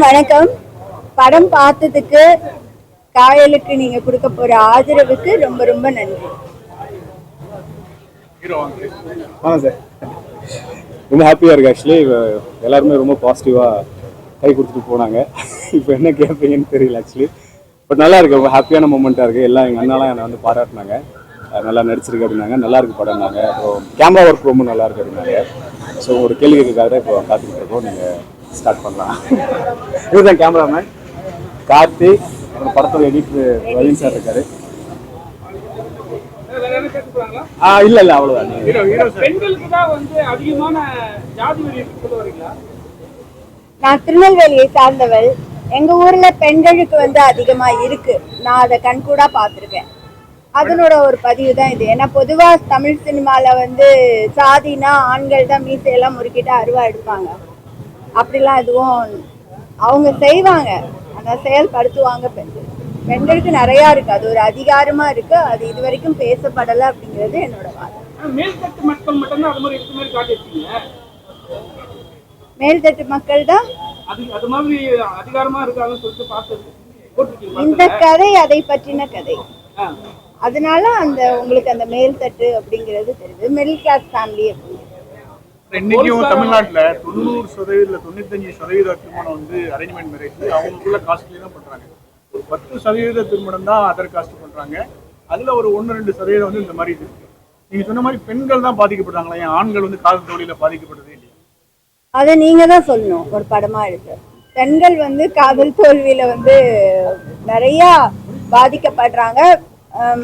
எல்லாருக்கும் வணக்கம். படம் பார்த்ததுக்கு காயலுக்கு நீங்க கொடுக்க போற ஆதரவுக்கு ரொம்ப ரொம்ப நன்றி. ரொம்ப ஹாப்பியாக இருக்குது. ஆக்சுவலி எல்லாருமே ரொம்ப பாசிட்டிவாக கை கொடுத்துட்டு போனாங்க. இப்போ என்ன கேட்பீங்கன்னு தெரியல ஆக்சுவலி. பட் நல்லா இருக்குது, ரொம்ப ஹாப்பியான மூமெண்ட்டாக இருக்குது. எல்லாம் எங்கள் அண்ணாலாம் என்னை வந்து பாராட்டினாங்க, நல்லா நடிச்சிருக்கு அப்படின்னாங்க, நல்லா இருக்கு படம்னாங்க. அப்புறம் கேமரா ஒர்க் ரொம்ப நல்லா இருக்கு அப்படின்னாங்க. ஸோ ஒரு கேள்வி கேட்கறதுக்காக இப்போ பார்த்துக்கிட்டு இருக்கோம். நீங்கள் ஸ்டார்ட் பண்ணலாம். இதுதான் கேமராமேன் கார்த்தி, அப்புறம் படத்தோட எடிட்டர் ரவீன் சார் இருக்காரு. இல்ல அவ்வளவுதான். நான் திருநெல்வேலியை சார்ந்தவள். எங்க ஊர்ல பெண்களுக்கு வந்து அதிகமா இருக்கு. நான் அதை கண்கூடா பார்த்துருக்கேன். அதனோட ஒரு பதிவு தான் இது. ஏன்னா பொதுவா தமிழ் சினிமால வந்து சாதினா ஆண்கள் தான் மீசையெல்லாம் முறுக்கிட்டு அருவா எடுப்பாங்க. அப்படிலாம் எதுவும் அவங்க செய்வாங்க, ஆனா செயல்படுத்துவாங்க பெண்கள். பெண்களுக்கு நிறைய இருக்கு, அது ஒரு அதிகாரமா இருக்கு. அது இது வரைக்கும் பேசப்படலை அப்படிங்கிறது என்னோட வாதம். மேல்தட்டு மக்கள் மட்டும்தான் அது மாதிரி இருக்க மாதிரி காட்டியிருக்கீங்க. மேல்தட்டு மக்கள் தான் அது மாதிரி அதிகாரமா இருக்காங்கன்னு சொல்லிட்டு பார்த்தது. இந்த கதை அதை பற்றின கதை. அதனால அந்த உங்களுக்கு அந்த மேல்தட்டு அப்படிங்கிறது தெரியுது. மிடில் கிளாஸ் ஃபேமிலி அப்படிங்கிறது. இன்னைக்கும் தமிழ்நாட்டுல 90% 95% திருமணம் வந்து அரேஞ்ச்மெண்ட் மேரேஜ். அவங்களுக்குள்ள காஸ்ட்லி தான் பண்றாங்க. ஒரு 10% திருமணம் தான் அதர் காஸ்ட் பண்றாங்க. அதுல ஒரு 1-2% வந்து இந்த மாதிரி இருக்கு. நீங்க சொன்ன மாதிரி பெண்கள் தான் பாதிக்கப்படுறாங்களா? ஏன் ஆண்கள் வந்து காதல் தோல்வியில பாதிக்கப்படுறதே இல்லையா? அதை நீங்க தான் சொல்லணும் ஒரு படமா இருக்கு. பெண்கள் வந்து காதல் தோல்வியில வந்து நிறைய பாதிக்கப்படுறாங்க.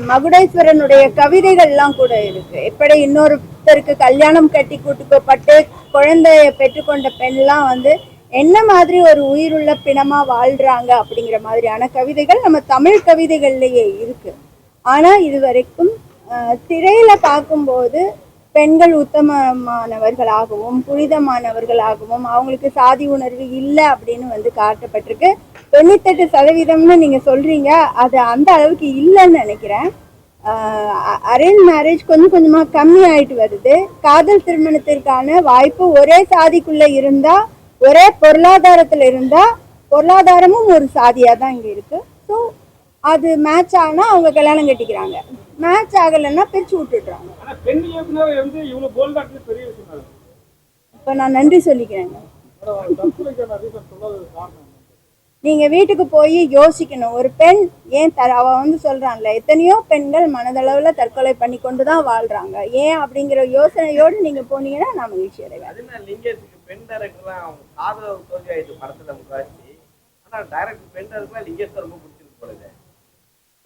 மகுடேஸ்வரனுடைய கவிதைகள்லாம் கூட இருக்கு. எப்படி இன்னொருத்தருக்கு கல்யாணம் கட்டி கூட்டுக்கப்பட்டு குழந்தைய பெற்றுக்கொண்ட பெண்லாம் வந்து என்ன மாதிரி ஒரு உயிருள்ள பிணமா வாழ்றாங்க அப்படிங்கிற மாதிரியான கவிதைகள் நம்ம தமிழ் கவிதைகள்லயே இருக்கு. ஆனா இது வரைக்கும் திரையில பார்க்கும்போது பெண்கள் உத்தமமானவர்களாகவும் புனிதமானவர்களாகவும் அவங்களுக்கு சாதி உணர்வு இல்லை அப்படின்னு வந்து காட்டப்பட்டிருக்கு. 98% நீங்க சொல்றீங்க, அது அந்த அளவுக்கு இல்லைன்னு நினைக்கிறேன். அரேஞ்ச் மேரேஜ் கொஞ்சம் கொஞ்சமா கம்மி ஆயிட்டு வருது. காதல் திருமணத்திற்கான வாய்ப்பு ஒரே சாதிக்குள்ள இருந்தா, ஒரே பொருளாதாரத்துல இருந்தா, பொருளாதாரமும் ஒரு சாதியா தான் இங்க இருக்கு. ஸோ அது மேட்ச் ஆனா அவங்க கல்யாணம் கட்டிக்கிறாங்க, மேட்ச் ஆகலைன்னா பிரிச்சு விட்டுடுறாங்க. இப்ப நான் நன்றி சொல்லிக்கிறேங்க. நீங்க வீட்டுக்கு போய் யோசிக்கணும். ஒரு பெண் ஏன் அவ வந்து சொல்றான்ல, எத்தனையோ பெண்கள் மனதளவுல தற்கொலை பண்ணி கொண்டுதான் வாழ்றாங்க. ஏன் அப்படிங்கிற யோசனையோடு நீங்க போனீங்கன்னா நான் மகிழ்ச்சி அடைவேன்.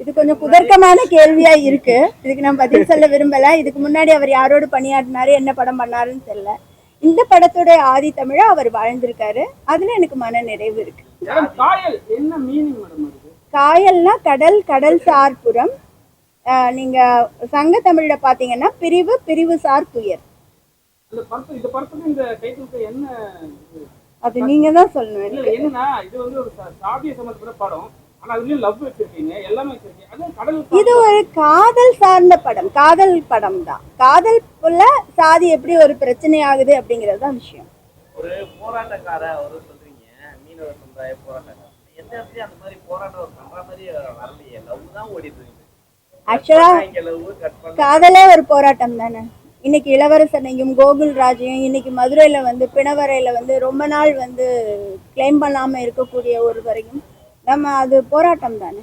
இது கொஞ்சம் குதர்க்கமான கேள்வியா இருக்கு. இதுக்கு நான் பதில் சொல்ல விரும்பல. இதுக்கு முன்னாடி அவர் யாரோடு பணியாற்றினாரு, என்ன படம் பண்ணாருன்னு தெரியல. இந்த படத்தோட ஆதி தமிழா அவர் வாழ்ந்திருக்காரு. அதுல எனக்கு மன நிறைவு இருக்கு. காயல்னா கடல், கடல் சார்புறம். நீங்க சங்க தமிழ்ல பாத்தீங்கன்னா பிரிவு, பிரிவு சார் துயர். அது நீங்க தான் சொல்லணும். இது ஒரு காதல் சார்ந்த படம், காதல் படம் தான். காதல் புள்ள சாதி எப்படி ஒரு பிரச்சனை ஆகுது அப்படிங்கறது தான் விஷயம். ஒரு போராட்டக்கார ஒரு சொல்றீங்க, மீனவர் சமுதாய போராட்டக்கார, எந்த இடத்துலயும் அந்த மாதிரி போராட்டம் பண்ற மாதிரி வரலையே. லவ் தான் ஓடிட்டு இருக்கு. ஆக்சுவலா காதலே ஒரு போராட்டம் தானே. இன்னைக்கு இளவரசனையும் கோகுல் ராஜையும் இன்னைக்கு மதுரையில வந்து பிணவரையில வந்து ரொம்ப நாள் வந்து கிளைம் பண்ணாம இருக்கக்கூடிய ஒருவரையும் நம்ம அது போராட்டம் தானே.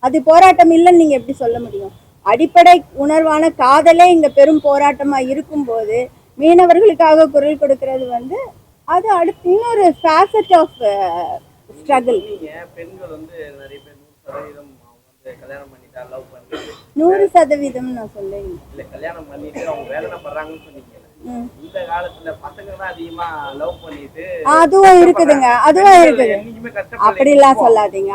அது போராட்டம் இல்லைன்னு நீங்க எப்படி சொல்ல முடியும்? அடிப்படை உணர்வான காதலே இங்க பெரும் போராட்டமா இருக்கும்போது மீனவர்களுக்காக குரல் கொடுக்கிறது வந்து அது அடுத்து இன்னொரு ஃபேசட் ஆஃப் ஸ்ட்ரகிள். பெண்கள் வந்து நிறைய பேர் 100% கல்யாணம் பண்ணிட்டா லவ் பண்றது 100% நான் சொல்லேன். இல்ல கல்யாணம் பண்ணிட்டு அவங்க வேதனை பண்றாங்கன்னு சொன்னீங்க. இந்த காலத்துல பசங்க தான் அதிகமா லவ் பண்ணிட்டு அதுவும் இருக்குதுங்க, அதுவும் இருக்குது. அப்படி எல்லாம் சொல்லாதீங்க.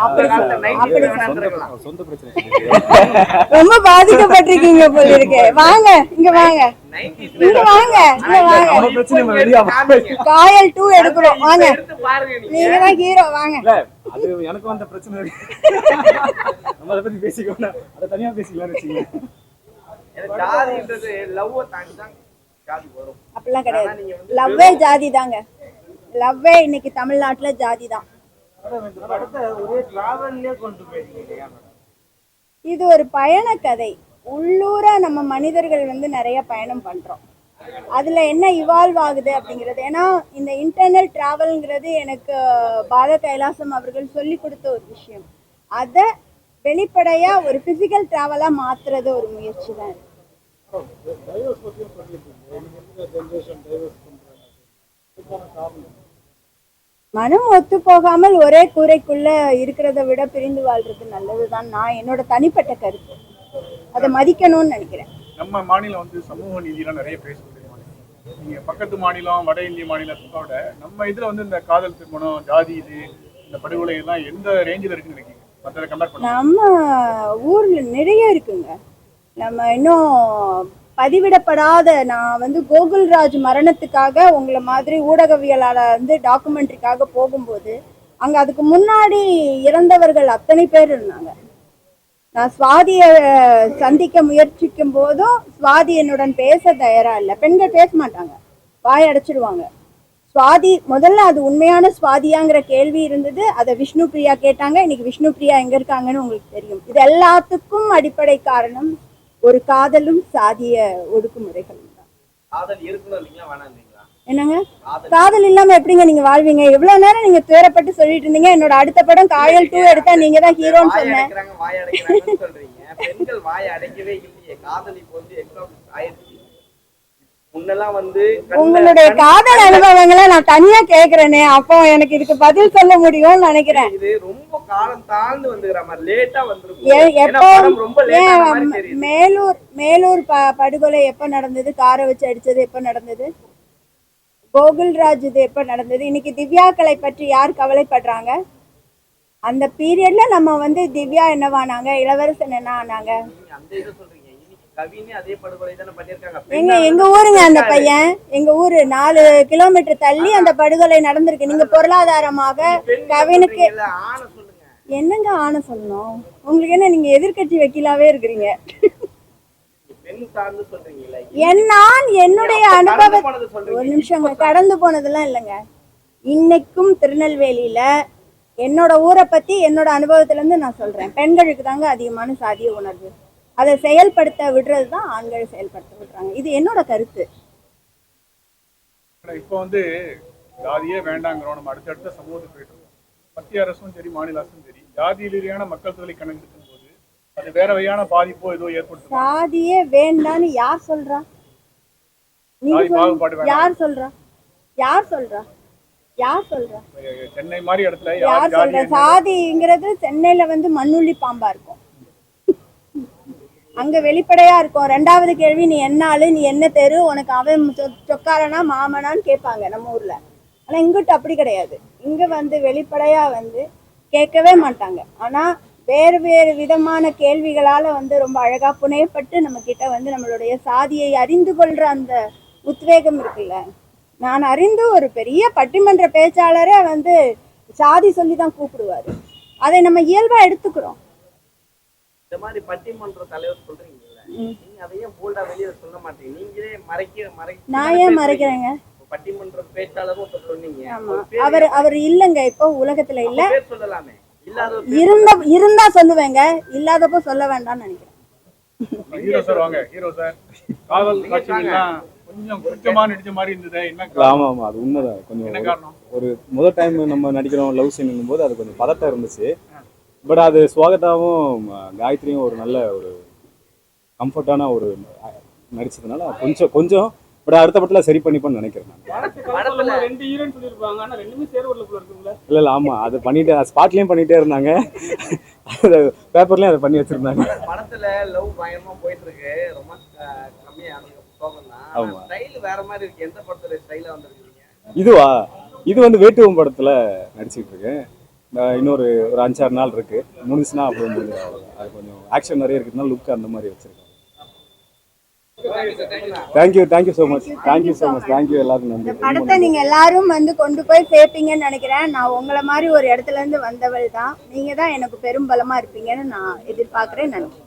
ரொம்ப பாதிக்கப்பட்டிருக்கீங்க போல இருக்கு. வாங்க இங்க வாங்க, இங்க வாங்க, இங்க வாங்க. காயல் 2 எடுக்கிறோம், வாங்க. நீங்க தான் ஹீரோ, வாங்க. அது எனக்கு வந்த பிரச்சனை இருக்கு. நம்ம அதை பத்தி பேசிக்கோனா அதை தனியா பேசிக்கலாம்னு வச்சுக்கோங்க. ஜாதின்றது லவ் தாண்டி தான் ஜாதி வரும். அப்படிலாம் கிடையாது. லவ்வே ஜாதி தாங்க. லவ்வே இன்னைக்கு தமிழ்நாட்டுல ஜாதி தான். படத்தை ஒரே டிராவல்லே கொண்டு போயிருக்கீங்க இல்லையா மேடம்? இது ஒரு பயண கதை. உள்ளூர நம்ம மனிதர்கள் வந்து நிறைய பயணம் பண்றோம். அதுல என்ன இவால்வ் ஆகுது அப்படிங்கிறது, ஏன்னா இந்த இன்டர்னல் டிராவல்ங்கிறது எனக்கு பால கைலாசம் அவர்கள் சொல்லி கொடுத்த ஒரு விஷயம். அதை வெளிப்படையா ஒரு பிசிக்கல் டிராவலா மாத்துறது ஒரு முயற்சி தான். மனம் ஒத்து போகாமல் ஒரே கூரைக்குள்ள இருக்கிறத விட பிரிந்து வாழ்றது நல்லதுதான் நான் என்னோட தனிப்பட்ட கருத்து. அதை மதிக்கணும்னு நினைக்கிறேன். நம்ம மாநிலம் வந்து சமூக நீதியெல்லாம் நிறைய பேசக்கூடிய மாநிலம். நீங்க பக்கத்து மாநிலம் வட இந்திய மாநிலத்தோட நம்ம இதுல வந்து இந்த காதல் திருமணம், ஜாதி இது, இந்த படுகொலை எல்லாம் எந்த ரேஞ்சில் இருக்குன்னு நினைக்கிறீங்க? மற்றதை கம்பேர் பண்ண நம்ம ஊர்ல நிறைய இருக்குங்க. நம்ம இன்னும் பதிவிடப்படாத, நான் வந்து கோகுல்ராஜ் மரணத்துக்காக உங்களை மாதிரி ஊடகவியலாளர் வந்து டாக்குமெண்ட்ரிக்காக போகும்போது அங்க அதுக்கு முன்னாடி இறந்தவர்கள் அத்தனை பேர் இருந்தாங்க. நான் சுவாதியை சந்திக்க முயற்சிக்கும் போதும் சுவாதி என்னுடன் பேச தயாரா இல்லை. பெண்கள் பேச மாட்டாங்க, வாய் அடைச்சிடுவாங்க. சுவாதி முதல்ல அது உண்மையான சுவாதியாங்கிற கேள்வி இருந்தது. அதை விஷ்ணு பிரியா கேட்டாங்க. இன்னைக்கு விஷ்ணு பிரியா எங்க இருக்காங்கன்னு உங்களுக்கு தெரியும். இது எல்லாத்துக்கும் அடிப்படை காரணம் ஒரு காதலும் சாதிய ஒடுக்குமுறைகள் தான். காதல் இருக்கணும் இல்லைங்களா, வேணாம் இல்லைங்களா? என்னங்க காதல் இல்லாம எப்படிங்க நீங்க வாழ்வீங்க? எவ்வளவு நேரம் நீங்க துயரப்பட்டு சொல்லிட்டு இருந்தீங்க. என்னோட அடுத்த படம் காயல் 2 எடுத்தா நீங்க தான் ஹீரோன்னு சொன்னேன். வாய் அடைக்கிறாங்கன்னு சொல்றீங்க. பெண்கள் வாய் அடைக்கவே இல்லையே. காதல் இப்போ வந்து எக்ஸாம்பிள் ஆயிடுச்சு. முன்னெல்லாம் வந்து உங்களுடைய காதல் அனுபவங்களை நான் தனியா கேக்குறேனே, அப்போ எனக்கு இதுக்கு பதில் சொல்ல முடியும்னு நினைக்கிறேன். இது ரொம்ப காலம் தாழ்ந்து வந்துகிற மாதிரி லேட்டா வந்துருக்கும். எப்போ ரொம்ப லேட்டா மாதிரி தெரியுது. மேலூர் படுகொலை எப்ப நடந்தது? காரை வச்சு அடிச்சது எப்ப நடந்தது? கோகுல்ராஜ் இது எப்ப நடந்தது? இன்னைக்கு திவ்யாக்களை பற்றி யார் கவலைப்படுறாங்க? அந்த பீரியட்ல நம்ம வந்து திவ்யா என்னவானாங்க, இளவரசன் என்ன ஆனாங்க? அந்த இதை சொல்றீங்க. கவினே அதே படுகொலை தானே பண்ணிருக்காங்க. எங்க ஊருங்க அந்த பையன். எங்க ஊரு 4 கிலோமீட்டர் தள்ளி அந்த படுகொலை நடந்திருக்கு. நீங்க பொருளாதாரமாக கவினுக்கு என்னங்க ஆன சொல்லணும்? உங்களுக்கு என்ன, நீங்க எதிர்கட்சி வக்கீலாவே இருக்கிறீங்க. என்னுடைய அனுபவம் ஒரு நிமிஷம் கடந்து போனதெல்லாம் இல்லைங்க. இன்னைக்கும் திருநெல்வேலியில என்னோட ஊரை பத்தி என்னோட அனுபவத்துல இருந்து நான் சொல்றேன். பெண்களுக்கு தாங்க அதிகமான சாதிய உணர்வு. அதை செயல்படுத்த விடுறது தான் ஆண்கள் செயல்படுத்த விடுறாங்க. இது என்னோட கருத்து. இப்போ வந்து ஜாதியே வேண்டாங்கிறோம். நம்ம அடுத்தடுத்த சமூகத்துக்கு போயிட்டு இருக்கோம். மத்திய அரசும் சரி, மாநில அரசும் சரி, ஜாதி ரீதியான மக்கள் தொகை கணக்கெடுக்கும் போது அது வேற வகையான பாதிப்போ ஏதோ ஏற்படுத்தும். சாதியே வேண்டான்னு யார் சொல்றா? யார் சொல்றா? யார் சொல்றா? யார் சொல்றா? சென்னை மாதிரி இடத்துல யார் சொல்ற? சாதிங்கிறது சென்னையில வந்து மண்ணுள்ளி பாம்பா இருக்கும், அங்க வெளிப்படையா இருக்கும். 2வது கேள்வி, நீ என்ன ஆளு, நீ என்ன தெரு, உனக்கு அவன் சொக்காரனா மாமனான்னு கேட்பாங்க நம்ம ஊர்ல. ஆனா இங்கிட்ட அப்படி கிடையாது. இங்க வந்து வெளிப்படையா வந்து கேட்கவே மாட்டாங்க. ஆனா வேறு வேறு விதமான கேள்விகளால வந்து ரொம்ப அழகா புனையப்பட்டு நம்ம கிட்ட வந்து நம்மளுடைய சாதியை அறிந்து கொள்ற அந்த உத்வேகம் இருக்குல்ல. நான் அறிந்து ஒரு பெரிய பட்டிமன்ற பேச்சாளரே வந்து சாதி சொல்லிதான் கூப்பிடுவாரு. அதை நம்ம இயல்பா எடுத்துக்கிறோம். இந்த மாதிரி பட்டிமன்ற தலைவர் சொல்றீங்கல்ல, நீங்க அதையும் போல்டா வெளியே சொல்ல மாட்டீங்க. நீங்களே மறைக்க நான் ஏன் மறைக்கிறேங்க? பட்டிமன்ற பேச்சாளரும் சொன்னீங்க. அவர் இல்லங்க, இப்போ உலகத்துல இல்ல. சொல்லலாமே, இருந்தா சொல்லுவேங்க, இல்லாதப்போ சொல்ல வேண்டாம்னு நினைக்கிறேன். ஹீரோ சார் வாங்க. ஹீரோ சார் காதல் காட்சிகள்லாம் கொஞ்சம் குற்றமா நடிச்ச மாதிரி இருந்தது. என்ன? ஆமா ஆமா, அது உண்மைதான். கொஞ்சம் ஒரு முதல் டைம் நம்ம நடிக்கிறோம் லவ் சீன் போது அது கொஞ்சம் பதட்டம் இருந்துச்சு. பட் அது ஸ்வாகதாவும் காயத்ரியும் ஒரு நல்ல ஒரு கம்ஃபர்டான ஒரு நடிச்சதுனால கொஞ்சம் பட் அடுத்த படத்துல சரி பண்ணிப்பேன்னு நினைக்கிறேன் நான். இல்ல ஆமா, அது பண்ணிட்டு ஸ்பாட்லயும் பண்ணிட்டே இருந்தாங்க, பேப்பர்லயும் அதை பண்ணி வச்சிருந்தாங்க. படத்துல லவ் பயங்கரமா போயிட்டு இருக்கு. ரொம்ப கம்மியா ஆமா, ஸ்டைல் வேற மாதிரி இருக்கு. எந்த படத்துல ஸ்டைலா வந்திருக்கீங்க? இது வந்து வேட்டுவம் படத்துல நடிச்சிட்டு இருக்கேன். இன்னொரு 5-6 நாள் இருக்கு, முடிஞ்சுன்னா அப்புறம் முடிஞ்சிடும். அது கொஞ்சம் ஆக்ஷன் நிறைய இருக்குதுனால லுக் அந்த மாதிரி வச்சிருக்கேன். Thank you so much. தேங்க்யூ எல்லாருக்கும் நன்றி. படத்தை நீங்க எல்லாரும் வந்து கொண்டு போய் சேர்ப்பீங்கன்னு நினைக்கிறேன். நான் உங்களை மாதிரி ஒரு இடத்துல இருந்து வந்தவள் தான். நீங்க தான் எனக்கு பெரும் பலமா இருப்பீங்கன்னு நான் எதிர்பார்க்கிறேன். நன்றி.